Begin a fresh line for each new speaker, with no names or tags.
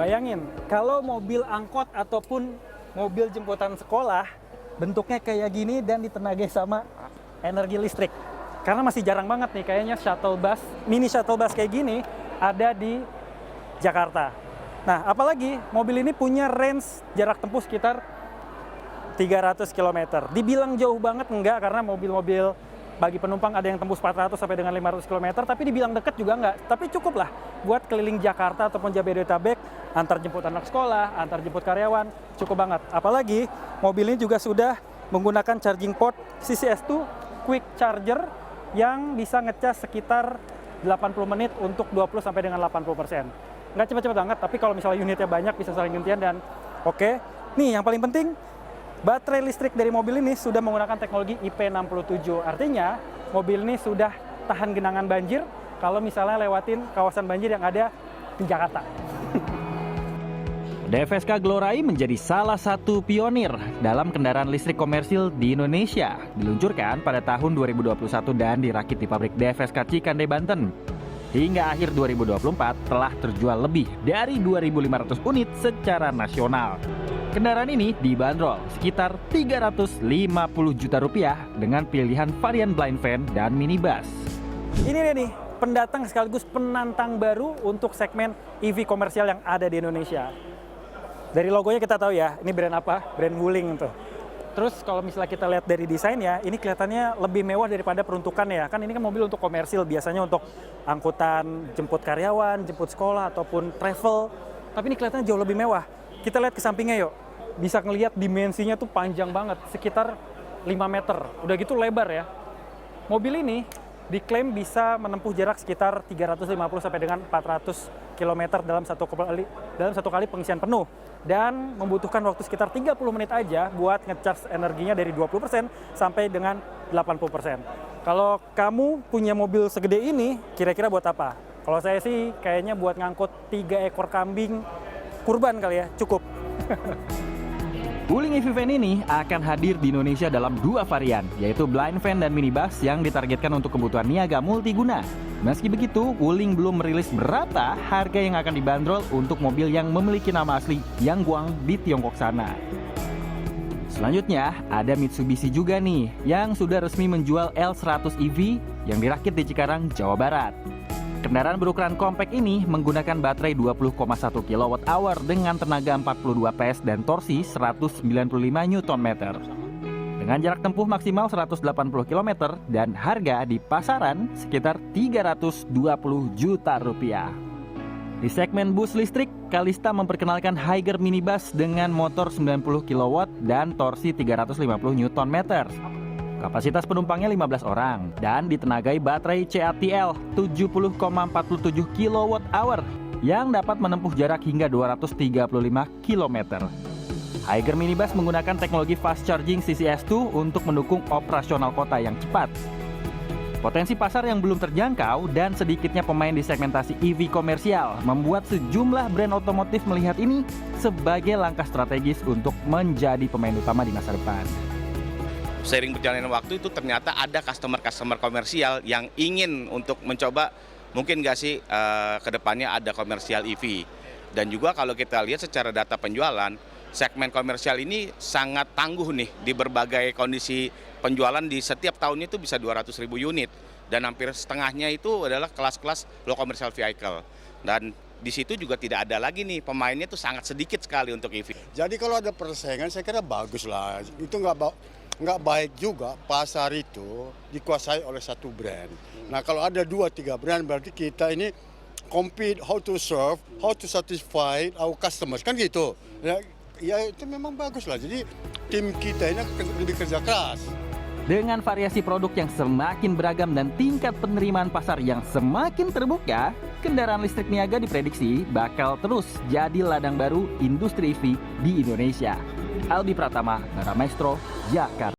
Bayangin, kalau mobil angkot ataupun mobil jemputan sekolah, bentuknya kayak gini dan ditenagai sama energi listrik. Karena masih jarang banget nih, kayaknya shuttle bus, mini shuttle bus kayak gini ada di Jakarta. Nah, apalagi mobil ini punya range jarak tempuh sekitar 300 km. Dibilang jauh banget enggak, karena mobil-mobil bagi penumpang ada yang tembus 400 sampai dengan 500 km, tapi dibilang deket juga enggak. Tapi cukup lah buat keliling Jakarta ataupun Jabodetabek, antar jemput anak sekolah, antar jemput karyawan, cukup banget. Apalagi mobil ini juga sudah menggunakan charging port CCS2 Quick Charger yang bisa ngecas sekitar 80 menit untuk 20 sampai dengan 80%. Nggak cepet-cepet banget, tapi kalau misalnya unitnya banyak bisa saling gantian dan oke. Nih yang paling penting, baterai listrik dari mobil ini sudah menggunakan teknologi IP67. Artinya mobil ini sudah tahan genangan banjir kalau misalnya lewatin kawasan banjir yang ada di Jakarta.
DFSK Glorai menjadi salah satu pionir dalam kendaraan listrik komersil di Indonesia. Diluncurkan pada tahun 2021 dan dirakit di pabrik DFSK Cikande, Banten. Hingga akhir 2024 telah terjual lebih dari 2.500 unit secara nasional. Kendaraan ini dibanderol sekitar 350 juta rupiah dengan pilihan varian blind van dan minibus.
Ini dia nih, pendatang sekaligus penantang baru untuk segmen EV komersial yang ada di Indonesia. Dari logonya kita tahu ya, ini brand apa? Brand Wuling tuh. Terus kalau misalnya kita lihat dari desainnya, ini kelihatannya lebih mewah daripada peruntukannya. Kan ini kan mobil untuk komersil, biasanya untuk angkutan jemput karyawan, jemput sekolah, ataupun travel. Tapi ini kelihatannya jauh lebih mewah. Kita lihat ke sampingnya yuk. Bisa ngelihat dimensinya tuh panjang banget, sekitar 5 meter. Udah gitu lebar ya. Mobil ini diklaim bisa menempuh jarak sekitar 350 sampai dengan 400 km dalam satu kali pengisian penuh. Dan membutuhkan waktu sekitar 30 menit aja buat ngecharge energinya dari 20% sampai dengan 80%. Kalau kamu punya mobil segede ini, kira-kira buat apa? Kalau saya sih kayaknya buat ngangkut 3 ekor kambing kurban kali ya, cukup.
Wuling EV Van ini akan hadir di Indonesia dalam 2 varian, yaitu blind van dan minibus yang ditargetkan untuk kebutuhan niaga multiguna. Meski begitu, Wuling belum merilis berapa harga yang akan dibanderol untuk mobil yang memiliki nama asli Yangguang di Tiongkok sana. Selanjutnya, ada Mitsubishi juga nih, yang sudah resmi menjual L100 EV yang dirakit di Cikarang, Jawa Barat. Kendaraan berukuran compact ini menggunakan baterai 20,1 kWh dengan tenaga 42 PS dan torsi 195 Nm. Dengan jarak tempuh maksimal 180 km dan harga di pasaran sekitar 320 juta rupiah. Di segmen bus listrik, Kalista memperkenalkan Higer minibus dengan motor 90 kW dan torsi 350 Nm. Kapasitas penumpangnya 15 orang dan ditenagai baterai CATL 70,47 kWh yang dapat menempuh jarak hingga 235 km. Higer minibus menggunakan teknologi fast charging CCS2 untuk mendukung operasional kota yang cepat. Potensi pasar yang belum terjangkau dan sedikitnya pemain di segmentasi EV komersial membuat sejumlah brand otomotif melihat ini sebagai langkah strategis untuk menjadi pemain utama di masa depan.
Seiring berjalannya waktu itu ternyata ada customer komersial yang ingin untuk mencoba mungkin nggak sih ke depannya ada komersial EV. Dan juga kalau kita lihat secara data penjualan, segmen komersial ini sangat tangguh nih di berbagai kondisi penjualan. Di setiap tahunnya itu bisa 200.000 unit dan hampir setengahnya itu adalah kelas-kelas low commercial vehicle. Dan di situ juga tidak ada lagi nih pemainnya itu sangat sedikit sekali untuk EV.
Jadi kalau ada persaingan saya kira bagus lah. Itu nggak baik juga pasar itu dikuasai oleh satu brand. Nah kalau ada 2-3 brand berarti kita ini compete how to serve, how to satisfy our customers kan gitu. Ya itu memang bagus lah. Jadi tim kita ini lebih kerja keras.
Dengan variasi produk yang semakin beragam dan tingkat penerimaan pasar yang semakin terbuka, kendaraan listrik niaga diprediksi bakal terus jadi ladang baru industri EV di Indonesia. Albi Pratama, Bara Maestro, Jakarta.